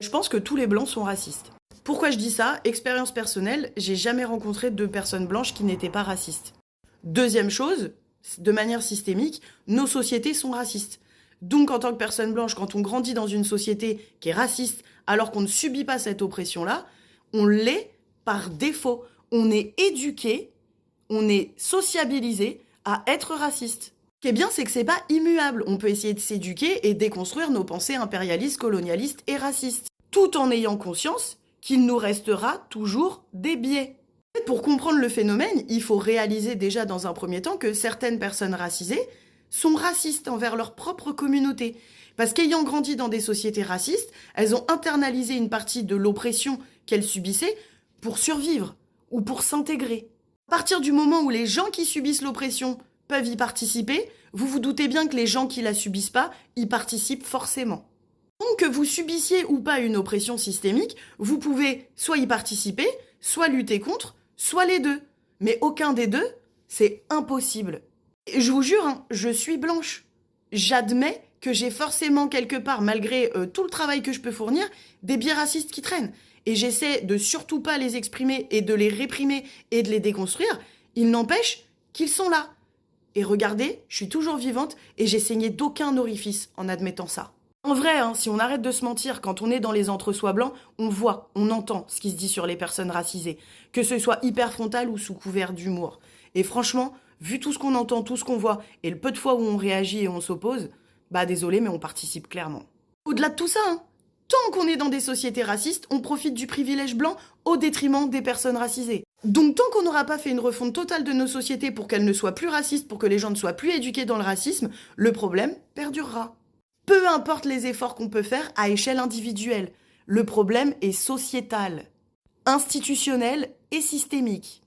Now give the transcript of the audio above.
Je pense que tous les blancs sont racistes. Pourquoi je dis ça? Expérience personnelle, j'ai jamais rencontré de personnes blanches qui n'étaient pas racistes. Deuxième chose, de manière systémique, nos sociétés sont racistes. Donc en tant que personne blanche, quand on grandit dans une société qui est raciste, alors qu'on ne subit pas cette oppression-là, on l'est par défaut. On est éduqué, on est sociabilisé à être raciste. Ce qui est bien, c'est que c'est pas immuable. On peut essayer de s'éduquer et déconstruire nos pensées impérialistes, colonialistes et racistes, tout en ayant conscience qu'il nous restera toujours des biais. Pour comprendre le phénomène, il faut réaliser déjà dans un premier temps que certaines personnes racisées sont racistes envers leur propre communauté. Parce qu'ayant grandi dans des sociétés racistes, elles ont internalisé une partie de l'oppression qu'elles subissaient pour survivre ou pour s'intégrer. À partir du moment où les gens qui subissent l'oppression peuvent y participer, vous vous doutez bien que les gens qui la subissent pas y participent forcément. Donc que vous subissiez ou pas une oppression systémique, vous pouvez soit y participer, soit lutter contre, soit les deux. Mais aucun des deux, c'est impossible. Et je vous jure, hein, je suis blanche. J'admets que j'ai forcément quelque part, malgré tout le travail que je peux fournir, des biais racistes qui traînent. Et j'essaie de surtout pas les exprimer et de les réprimer et de les déconstruire. Il n'empêche qu'ils sont là. Et regardez, je suis toujours vivante et j'ai saigné d'aucun orifice en admettant ça. En vrai, hein, si on arrête de se mentir, quand on est dans les entre-soi blancs, on voit, on entend ce qui se dit sur les personnes racisées, que ce soit hyper frontal ou sous couvert d'humour. Et franchement, vu tout ce qu'on entend, tout ce qu'on voit, et le peu de fois où on réagit et on s'oppose, bah désolé, mais on participe clairement. Au-delà de tout ça, hein, tant qu'on est dans des sociétés racistes, on profite du privilège blanc au détriment des personnes racisées. Donc tant qu'on n'aura pas fait une refonte totale de nos sociétés pour qu'elles ne soient plus racistes, pour que les gens ne soient plus éduqués dans le racisme, le problème perdurera. Peu importe les efforts qu'on peut faire à échelle individuelle, le problème est sociétal, institutionnel et systémique.